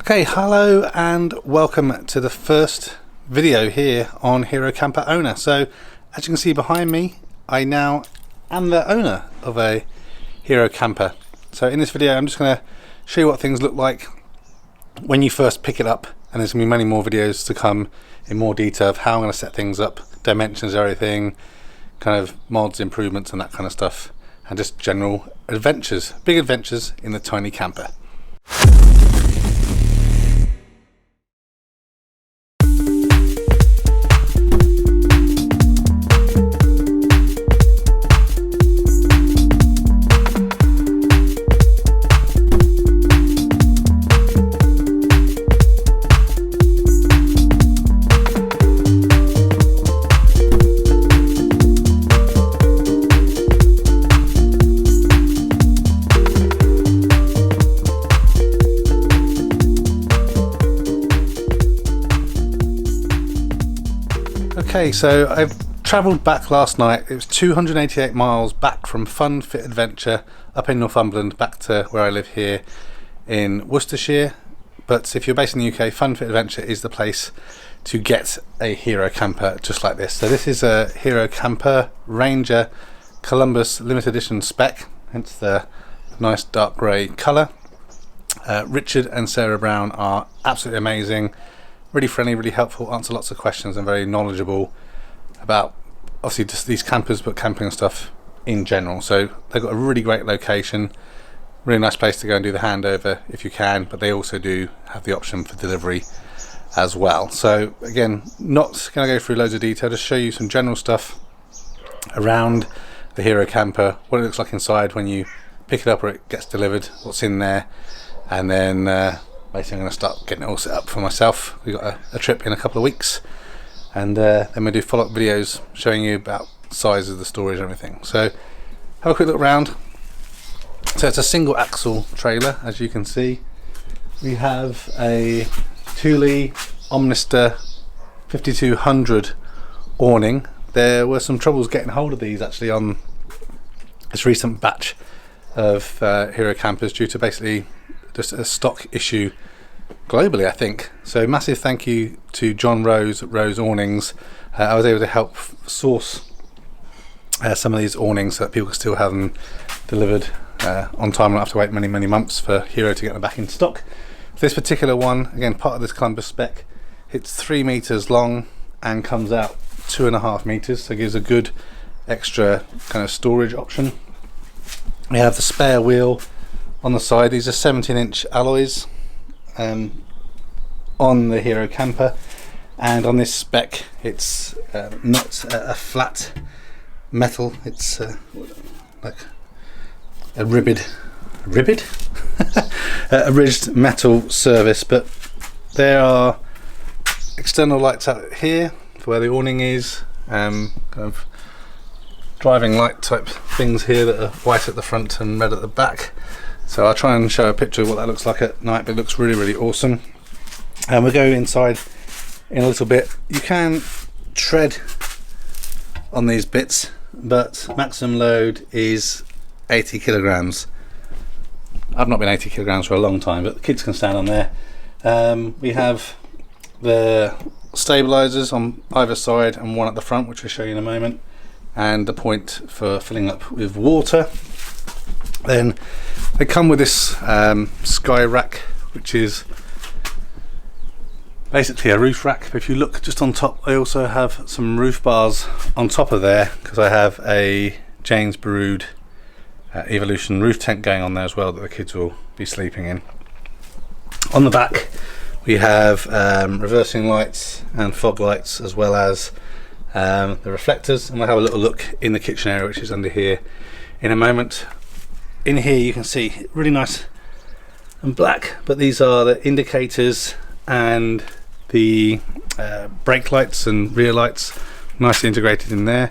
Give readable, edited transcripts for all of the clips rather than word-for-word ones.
Okay, hello and welcome to the first video here on Hero Camper Owner. So as you can see behind me, I now am the owner of a Hero Camper. So in this video I'm just going to show you what things look like when you first pick it up, and there's going to be many more videos to come in more detail of how I'm going to set things up, dimensions, everything, kind of mods, improvements and that kind of stuff, and just general adventures, big adventures in the tiny camper. Okay, so I've travelled back last night. It was 288 miles back from Fun Fit Adventure up in Northumberland back to where I live here in Worcestershire. But if you're based in the UK, Fun Fit Adventure is the place to get a Hero Camper just like this. So this is a Hero Camper Ranger Columbus limited edition spec, hence the nice dark grey colour. Richard and Sarah Brown are absolutely amazing. Really friendly, really helpful, answer lots of questions and very knowledgeable about obviously just these campers, but camping and stuff in general. So they've got a really great location, really nice place to go and do the handover if you can, but they also do have the option for delivery as well. So again, not going to go through loads of detail, just show you some general stuff around the Hero Camper, what it looks like inside when you pick it up or it gets delivered, what's in there, and then basically I'm going to start getting it all set up for myself. We've got a trip in a couple of weeks, and then we'll do follow-up videos showing you about size of the storage and everything. So have a quick look around. So it's a single axle trailer, as you can see. We have a Thule Omnister 5200 awning. There were some troubles getting hold of these actually on this recent batch of Hero Campers due to basically just a stock issue globally, I think. So massive thank you to John Rose at Rose Awnings. I was able to help source some of these awnings so that people can still have them delivered on time and not have to wait many months for Hero to get them back in stock. For this particular one, again part of this Columbus spec, it's 3 meters long and comes out 2.5 meters, so it gives a good extra kind of storage option. We have the spare wheel on the side. These are 17-inch alloys on the Hero Camper, and on this spec it's not a flat metal, it's like a a ridged metal surface, but there are external lights out here for where the awning is, kind of driving light type things here that are white at the front and red at the back. So I'll try and show a picture of what that looks like at night, but it looks really awesome. And we'll go inside in a little bit. You can tread on these bits, but maximum load is 80 kilograms. I've not been 80 kilograms for a long time, but the kids can stand on there. We have the stabilizers on either side and one at the front, which I'll show you in a moment, and the point for filling up with water. Then they come with this sky rack, which is basically a roof rack, but if you look just on top, I also have some roof bars on top of there because I have a James Baroud Evolution roof tent going on there as well that the kids will be sleeping in. On the back we have reversing lights and fog lights, as well as the reflectors, and we'll have a little look in the kitchen area, which is under here, in a moment. In here you can see really nice and black, but these are the indicators and the brake lights and rear lights nicely integrated in there.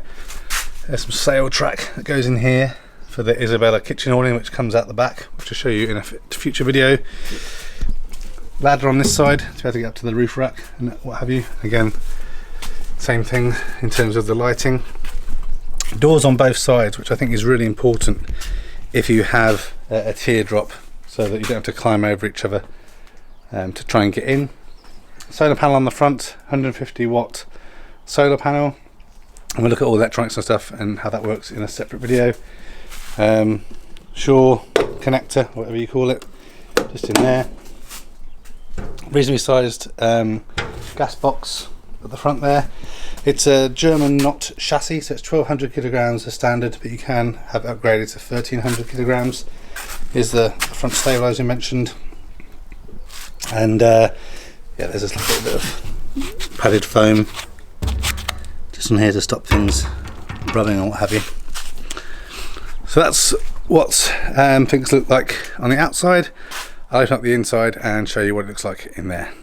There's some sail track that goes in here for the Isabella kitchen awning, which comes out the back, which I'll show you in a future video. Ladder on this side to be able to get up to the roof rack and what have you. Again, same thing in terms of the lighting. Doors on both sides, which I think is really important if you have a teardrop, so that you don't have to climb over each other to try and get in. Solar panel on the front, 150 watt solar panel, and we'll look at all the electronics and stuff and how that works in a separate video. Shore connector, whatever you call it, just in there. Reasonably sized gas box at the front there. It's a German knot chassis, so it's 1200 kilograms as standard, but you can have it upgraded to 1300 kilograms. Here's the front stabilizer mentioned, and yeah, there's this little bit of padded foam just on here to stop things rubbing or what have you. So that's what things look like on the outside. I'll open up the inside and show you what it looks like in there.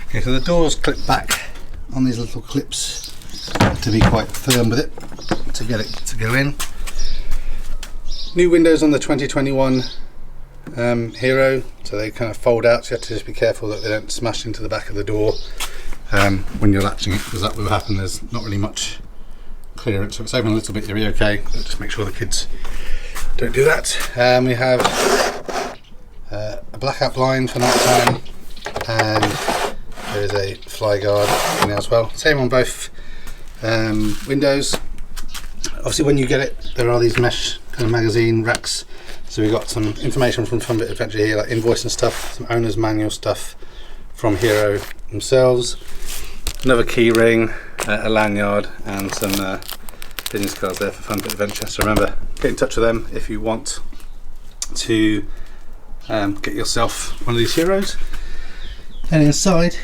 Okay, so the doors clip back on these little clips to be quite firm with it to get it to go in. New windows on the 2021 Hero, so they kind of fold out, so you have to just be careful that they don't smash into the back of the door when you're latching it, because that will happen. There's not really much clearance, so it's open a little bit, you'll be okay, but just make sure the kids don't do that. We have a blackout blind for night time, and there is a fly guard in there as well. Same on both windows. Obviously when you get it, there are these mesh kind of magazine racks, so we've got some information from Fun Bit Adventure here, like invoice and stuff, some owner's manual stuff from Hero themselves, another key ring, a lanyard, and some business cards there for Fun Bit Adventure. So remember, get in touch with them if you want to get yourself one of these Heroes. And inside,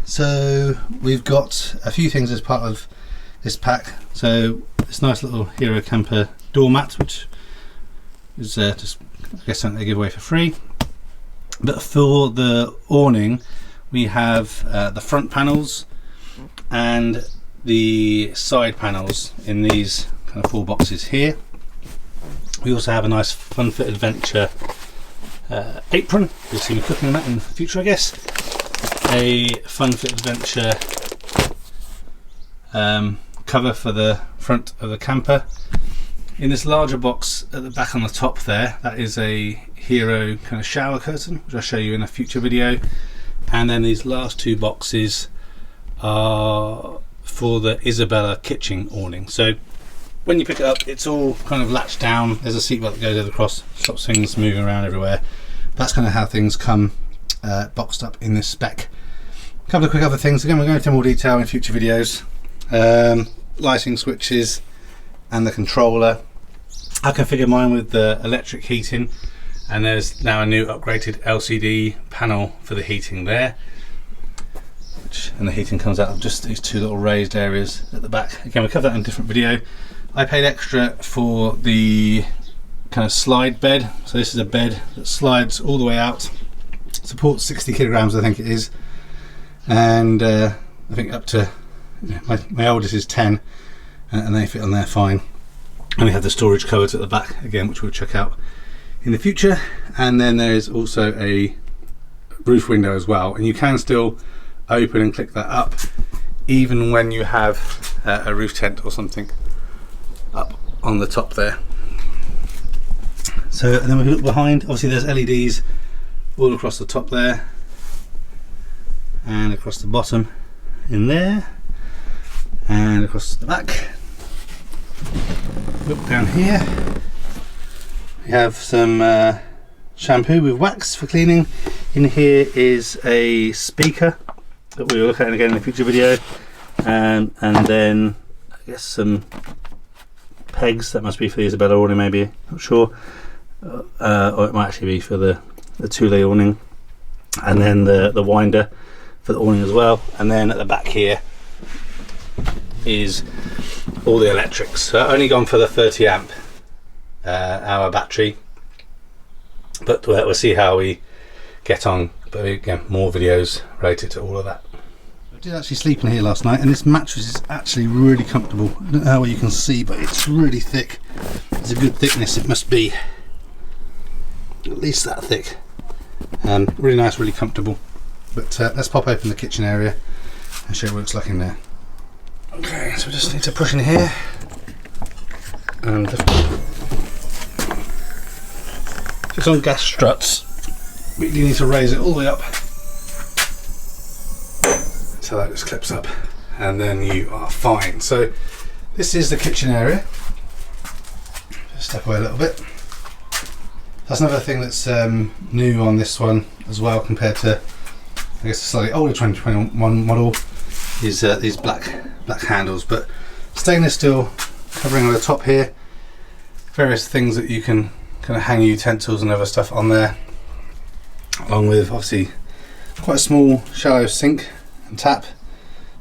so we've got a few things as part of this pack. So this nice little Hero camper doormat, which is just, I guess, something they give away for free. But for the awning, we have the front panels and the side panels in these kind of 4 boxes here. We also have a nice Fun Fit Adventure apron. You'll see me cooking that in the future, I guess. A Fun Fit Adventure cover for the front of the camper. In this larger box at the back on the top there, that is a Hero kind of shower curtain, which I'll show you in a future video. And then these last 2 boxes are for the Isabella kitchen awning. So when you pick it up, it's all kind of latched down. There's a seatbelt that goes across, stops things moving around everywhere. That's kind of how things come boxed up in this spec. A couple of quick other things. Again, we're going into more detail in future videos. Lighting switches and the controller. I configured mine with the electric heating, and there's now a new upgraded LCD panel for the heating there, and the heating comes out of just these 2 little raised areas at the back. Again, we'll cover that in a different video. I paid extra for the kind of slide bed. So this is a bed that slides all the way out, supports 60 kilograms, I think it is, and I think up to, my oldest is 10, and they fit on there fine. And we have the storage cupboards at the back again, which we'll check out in the future. And then there is also a roof window as well, and you can still open and click that up even when you have a roof tent or something up on the top there. So, and then we look behind, obviously there's LEDs all across the top there and across the bottom in there and across the back. Look down here, we have some shampoo with wax for cleaning. In here is a speaker that we will look at again in a future video, and then I guess some pegs. That must be for the Isabella awning, maybe, not sure, or it might actually be for the two-lay awning, and then the winder for the awning as well. And then at the back here is all the electrics. So I've only gone for the 30 amp hour battery, but we'll see how we get on. But again, more videos related to all of that. I did actually sleep in here last night, and this mattress is actually really comfortable. I don't know how well you can see, but it's really thick. It's a good thickness. It must be at least that thick. Really nice, really comfortable. But let's pop open the kitchen area and show you what it looks like in there. Okay, so we just need to push in here and lift It's on gas struts, but you need to raise it all the way up so that just clips up, and then you are fine. So this is the kitchen area. Just step away a little bit. That's another thing that's new on this one as well, compared to, I guess, the slightly older 2021 model, is these black handles, but stainless steel covering on the top here. Various things that you can kind of hang utensils and other stuff on there, along with obviously quite a small shallow sink and tap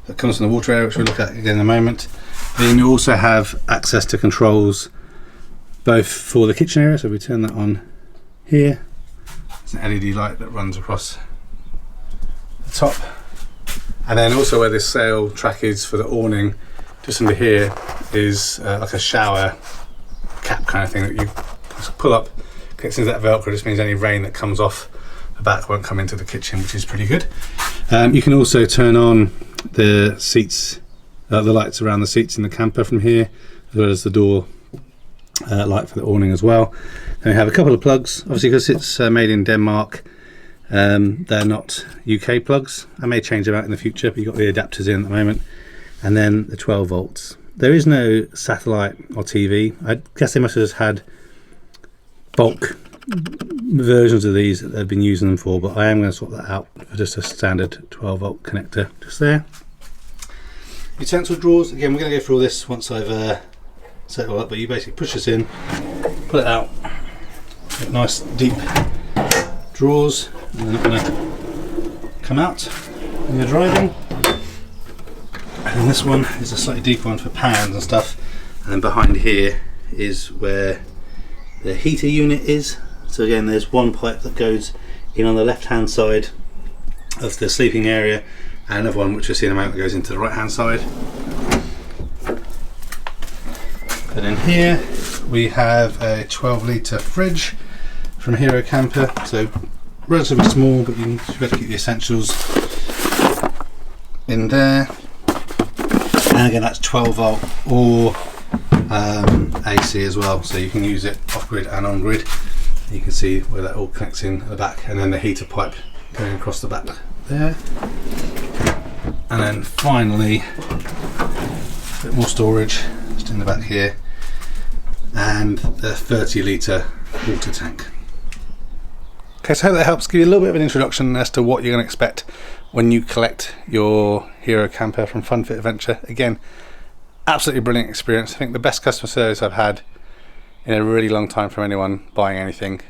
that comes from the water area, which we'll look at again in a moment. Then you also have access to controls both for the kitchen area, so we turn that on here. There's an LED light that runs across the top, and then also where this sail track is for the awning, just under here is like a shower cap kind of thing that you pull up, connects into that Velcro. Just means any rain that comes off the back won't come into the kitchen, which is pretty good. You can also turn on the seats, the lights around the seats in the camper from here, as well as the door light for the awning as well. Then we have a couple of plugs, obviously because it's made in Denmark. They're not UK plugs. I may change them out in the future, but you've got the adapters in at the moment. And then the 12 volts. There is no satellite or TV. I guess they must have just had bulk versions of these that they've been using them for, but I am going to swap that out for just a standard 12 volt connector just there. Utensil drawers, again we're going to go through all this once I've set it all up, but you basically push this in, pull it out, get nice deep drawers, and they're not going to come out when you're driving. And then this one is a slightly deeper one for pans and stuff, and then behind here is where the heater unit is. So again, there's one pipe that goes in on the left hand side of the sleeping area, and another one which you'll see in a moment that goes into the right hand side. And in here we have a 12 litre fridge from Hero Camper, so relatively small, but you should better keep the essentials in there. And again, that's 12 volt or AC as well, so you can use it off grid and on grid. You can see where that all connects in at the back, and then the heater pipe going across the back there. And then finally, a bit more storage just in the back here, and the 30 litre water tank. Okay, so I hope that helps give you a little bit of an introduction as to what you're going to expect when you collect your Hero Camper from Fun Fit Adventure. Again, absolutely brilliant experience. I think the best customer service I've had in a really long time from anyone buying anything.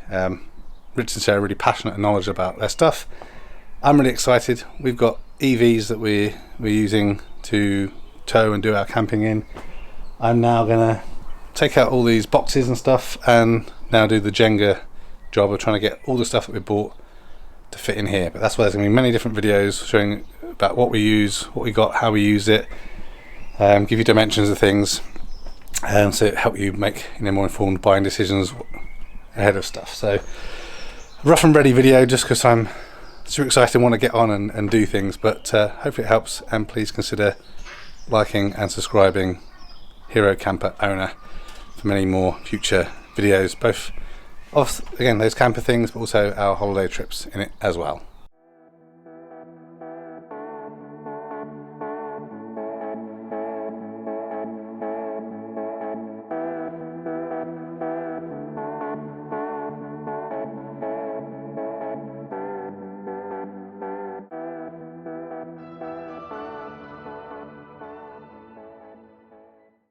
Rich and Sarah are really passionate and knowledgeable about their stuff. I'm really excited. We've got EVs that we're using to tow and do our camping in. I'm now gonna take out all these boxes and stuff and now do the Jenga job of trying to get all the stuff that we bought to fit in here. But that's why there's gonna be many different videos showing about what we use, what we got, how we use it, give you dimensions of things, so it help you make more informed buying decisions ahead of stuff. So rough and ready video just because I'm super excited and want to get on and do things, but hopefully it helps, and please consider liking and subscribing Hero Camper owner for many more future videos, both of, again, those camper things, but also our holiday trips in it as well.